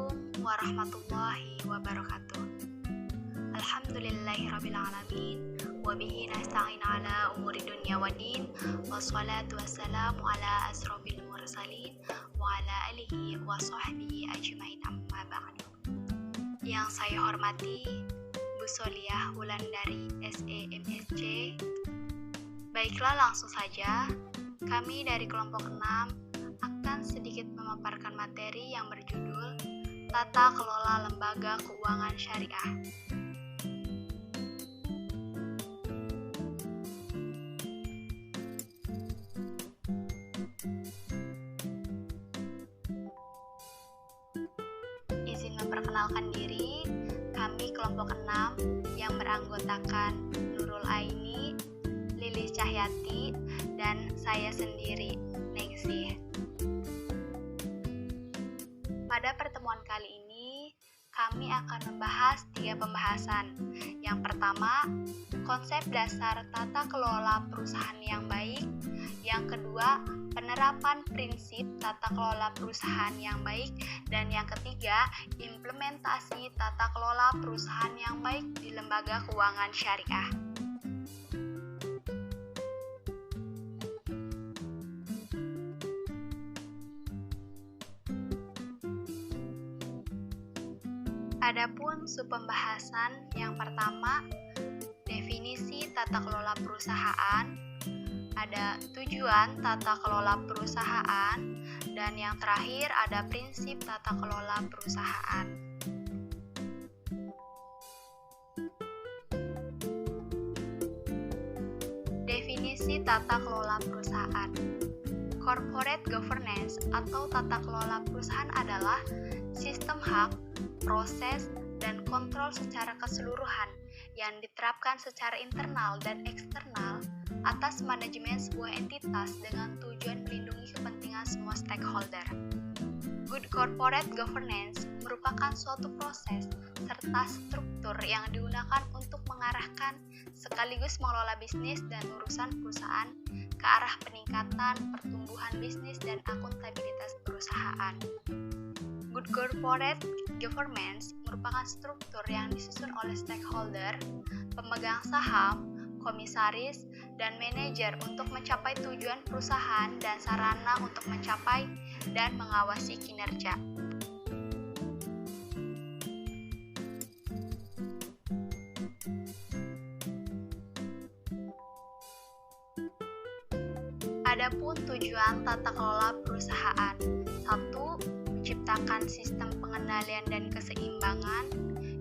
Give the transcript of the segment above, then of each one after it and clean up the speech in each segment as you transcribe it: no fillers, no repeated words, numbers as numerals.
Assalamualaikum warahmatullahi wabarakatuh. Alhamdulillahirrabbilalamin. Wabihi nasta'in ala umuri dunya wa din. Wassalatu wassalamu ala asrofil mursalin wa ala alihi wa sahbihi ajmain amma ba'du. Yang saya hormati Bu Soliah Wulandari SEMSC. Baiklah, langsung saja. Kami dari kelompok 6 akan sedikit memaparkan materi yang berjudul Tata Kelola Lembaga Keuangan Syariah. Izin memperkenalkan diri, kami kelompok 6 yang beranggotakan Nurul Aini, Lilis Cahyati, dan saya sendiri, Ningsih. Pada pertemuan kali ini, kami akan membahas 3 pembahasan. Yang pertama, konsep dasar tata kelola perusahaan yang baik. Yang kedua, penerapan prinsip tata kelola perusahaan yang baik. Dan yang ketiga, implementasi tata kelola perusahaan yang baik di lembaga keuangan syariah. Adapun subpembahasan yang pertama, definisi tata kelola perusahaan, ada tujuan tata kelola perusahaan, dan yang terakhir ada prinsip tata kelola perusahaan. Definisi tata kelola perusahaan. Corporate governance atau tata kelola perusahaan adalah sistem hak, proses, dan kontrol secara keseluruhan yang diterapkan secara internal dan eksternal atas manajemen sebuah entitas dengan tujuan melindungi kepentingan semua stakeholder. Good corporate governance merupakan suatu proses serta struktur yang digunakan untuk mengarahkan sekaligus mengelola bisnis dan urusan perusahaan ke arah peningkatan pertumbuhan bisnis dan akuntabilitas perusahaan. Good corporate governance merupakan struktur yang disusun oleh stakeholder, pemegang saham, komisaris, dan manajer untuk mencapai tujuan perusahaan dan sarana untuk mencapai dan mengawasi kinerja. Adapun tujuan tata kelola perusahaan. 1. Menciptakan sistem pengendalian dan keseimbangan.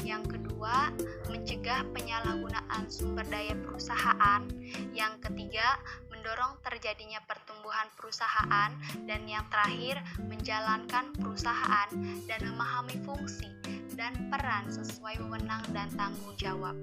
Yang kedua, mencegah penyalahgunaan sumber daya perusahaan. Yang ketiga, mendorong terjadinya pertumbuhan perusahaan. Dan yang terakhir, menjalankan perusahaan dan memahami fungsi dan peran sesuai wewenang dan tanggung jawab.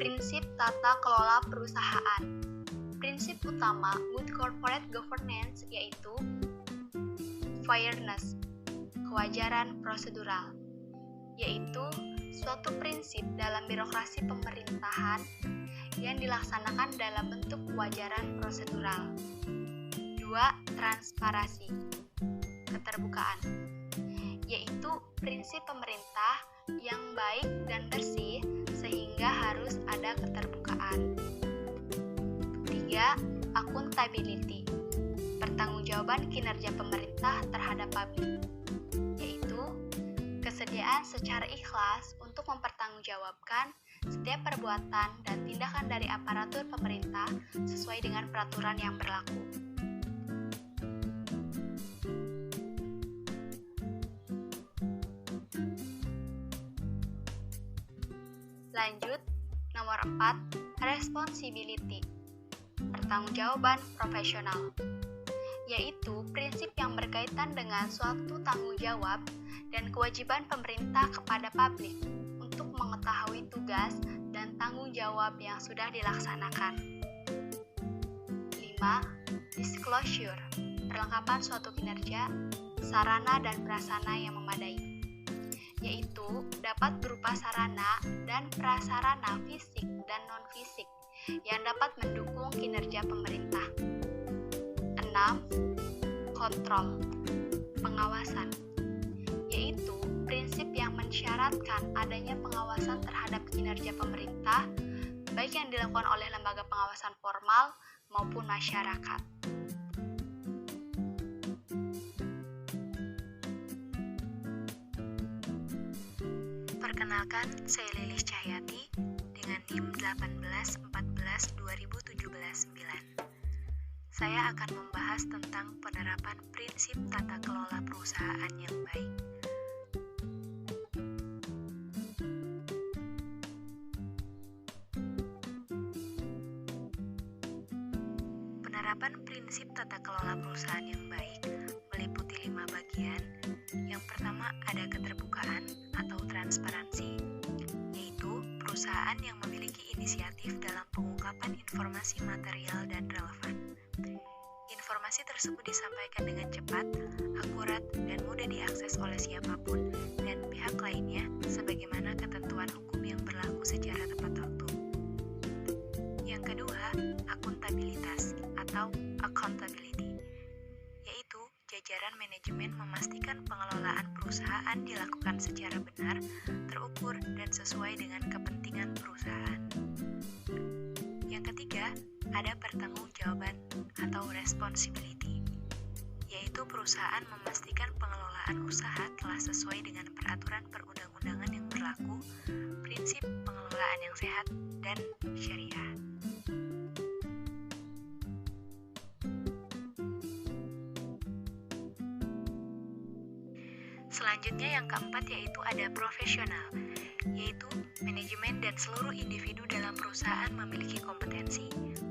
Prinsip tata kelola perusahaan. Prinsip utama good corporate governance yaitu fairness, kewajaran prosedural, yaitu suatu prinsip dalam birokrasi pemerintahan yang dilaksanakan dalam bentuk kewajaran prosedural. 2. Transparansi, keterbukaan, yaitu prinsip pemerintah yang baik dan bersih sehingga harus ada keterbukaan. 3. Accountability, pertanggungjawaban kinerja pemerintah terhadap publik, yaitu kesediaan secara ikhlas untuk mempertanggungjawabkan setiap perbuatan dan tindakan dari aparatur pemerintah sesuai dengan peraturan yang berlaku. Lanjut, nomor 4, responsibility, pertanggungjawaban profesional, yaitu prinsip yang berkaitan dengan suatu tanggung jawab dan kewajiban pemerintah kepada publik untuk mengetahui tugas dan tanggung jawab yang sudah dilaksanakan. 5. Disclosure, perlengkapan suatu kinerja, sarana dan prasarana yang memadai. yaitu dapat berupa sarana dan prasarana fisik dan non-fisik yang dapat mendukung kinerja pemerintah. 6. Kontrol, pengawasan, yaitu prinsip yang mensyaratkan adanya pengawasan terhadap kinerja pemerintah, baik yang dilakukan oleh lembaga pengawasan formal maupun masyarakat. Perkenalkan, saya Lilis Cahyati dengan NIM 1814-2017-9. Saya akan membahas tentang penerapan prinsip tata kelola perusahaan yang baik. Penerapan prinsip tata kelola perusahaan yang baik meliputi 5 bagian. Yang pertama ada keterbukaan atau transparansi, yaitu perusahaan yang memiliki inisiatif dalam pengungkapan informasi material dan relevan. Informasi tersebut disampaikan dengan cepat, akurat, dan mudah diakses oleh siapapun dan pihak lainnya sebagaimana ketentuan hukum yang berlaku secara tepat waktu. Yang kedua, akuntabilitas atau accountability, yaitu jajaran manajemen memastikan pengelolaan perusahaan dilakukan secara benar, terukur, dan sesuai dengan kepentingan perusahaan. Yang ketiga, ada pertanggungjawaban atau responsibility, yaitu perusahaan memastikan pengelolaan usaha telah sesuai dengan peraturan perundang-undangan yang berlaku, prinsip pengelolaan yang sehat, dan syariah. Selanjutnya yang keempat yaitu ada profesional, yaitu manajemen dan seluruh individu dalam perusahaan memiliki kompetensi,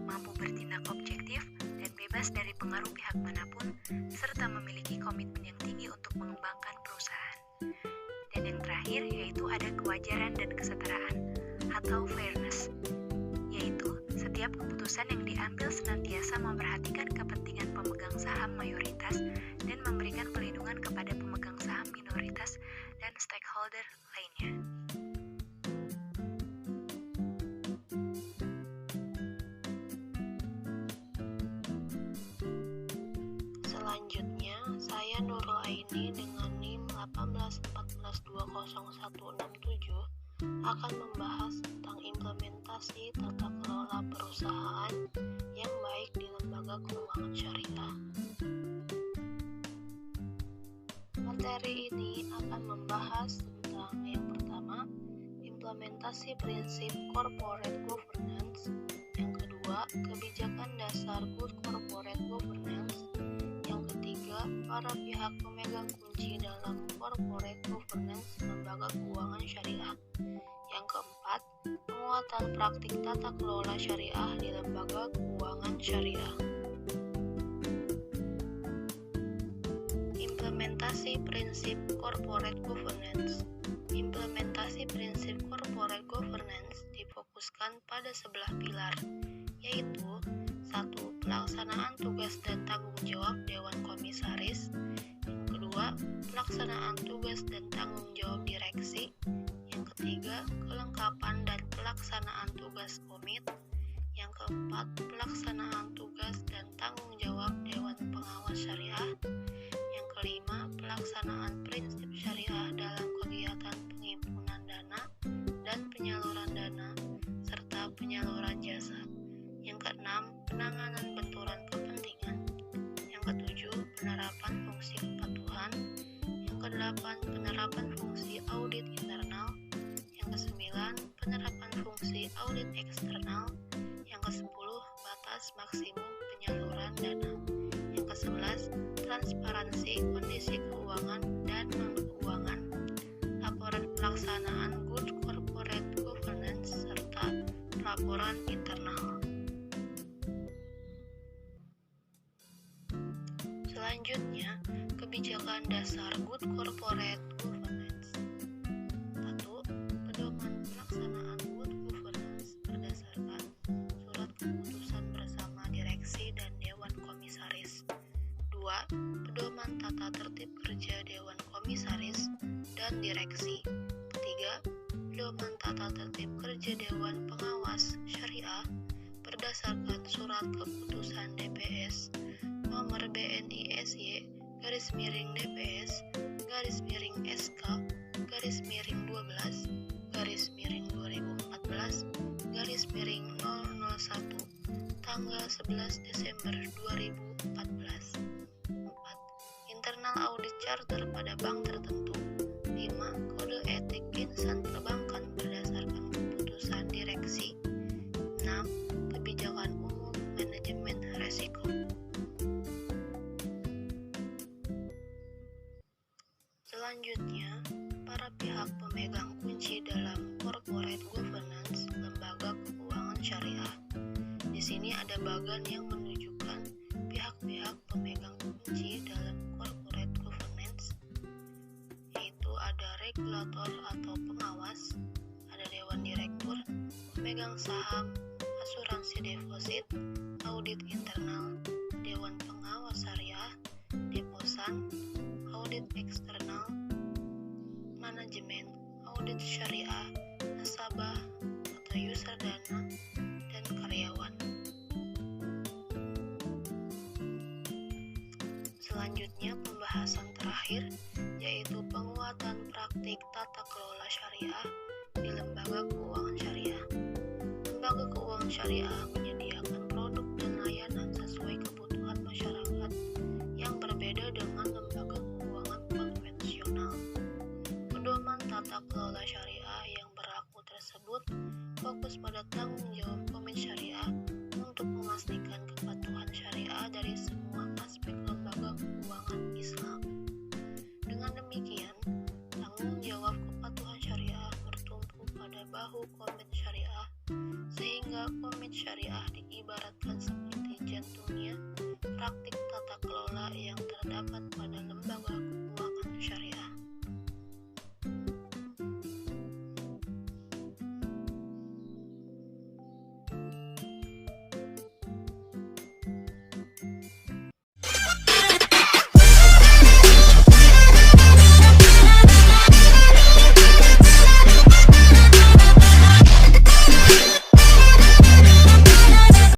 mampu bertindak objektif dan bebas dari pengaruh pihak manapun, serta memiliki komitmen yang tinggi untuk mengembangkan perusahaan. Dan yang terakhir yaitu ada kewajaran dan kesetaraan atau fairness, yaitu setiap keputusan yang diambil senantiasa memperhatikan kepentingan pemegang saham mayoritas dan memberikan perlindungan kepada pemegang saham minoritas dan stakeholder lainnya. Selanjutnya, saya Nurul Aini dengan NIM 1814200167 akan membahas tentang implementasi tata kelola perusahaan yang baik di lembaga keuangan syariah. Materi ini akan membahas tentang yang pertama, implementasi prinsip corporate governance, yang kedua, kebijakan dasar good corporate governance, yang ketiga, para pihak pemegang kunci dalam corporate governance lembaga keuangan syariah, yang keempat, penguatan praktik tata kelola syariah di lembaga keuangan syariah. Implementasi prinsip corporate governance. Implementasi prinsip corporate governance difokuskan pada 11 pilar, yaitu 1. Pelaksanaan tugas dan tanggung jawab Dewan Komisaris. Yang kedua, pelaksanaan tugas dan tanggung jawab direksi. Yang ketiga, kelengkapan dan pelaksanaan tugas komit. Yang keempat, pelaksanaan tugas dan tanggung jawab Dewan Pengawas Syariah. Yang kelima, pelaksanaan prinsip syariah dalam kegiatan penghimpunan dana dan penyaluran dana, serta penyaluran jasa. Yang keenam, penanganan benturan kepentingan. Yang ketujuh, penerapan fungsi kepatuhan. Yang kedelapan, penerapan fungsi audit internal. Yang kesembilan, penerapan fungsi audit eksternal. Yang kesepuluh, batas maksimum penyaluran dana. Yang kesebelas, transparansi kondisi keuangan dan non-keuangan, laporan pelaksanaan good corporate governance, serta laporan internal. Selanjutnya, kebijakan dasar good corporate governance. 1. Pedoman pelaksanaan good governance berdasarkan surat keputusan bersama direksi dan Dewan Komisaris. 2. Pedoman tata tertib kerja Dewan Komisaris dan dan direksi. Ketiga, pedoman tata tertib kerja Dewan Pengawas Syariah berdasarkan surat keputusan DPS nomor BNISY /DPS /SK /2014/001 tanggal 11 Desember 2014. 4. Internal audit charter pada bank tertentu. 5. Kode etik insan perbankan berdasarkan keputusan direksi. 6. Kebijakan umum manajemen resiko. Selanjutnya, para pihak pemegang kunci dalam corporate governance lembaga keuangan syariah. Di sini ada bagan yang menunjukkan pihak-pihak pemegang kunci dalam corporate governance, yaitu ada regulator atau pengawas, ada dewan direktur, pemegang saham, asuransi deposit, audit internal, dewan pengawas syariah, deposan, audit eksternal, manajemen, audit syariah, nasabah atau user dana, dan karyawan. Selanjutnya pembahasan terakhir yaitu penguatan praktik tata kelola syariah di lembaga keuangan syariah. Lembaga keuangan syariah menyediakan produk dan layanan sesuai kebutuhan masyarakat yang berbeda dengan lembaga keuangan konvensional. Pedoman tata kelola syariah yang berlaku tersebut fokus pada tanggung jawab komit syariah untuk memastikan kepatuhan syariah dari semua aspek lembaga keuangan Islam. Dengan demikian, tanggung jawab kepatuhan syariah bertumpu pada bahu komit syariah, sehingga komit syariah diibaratkan seperti jantungnya praktik tata kelola yang terdapat pada lembaga keuangan syariah.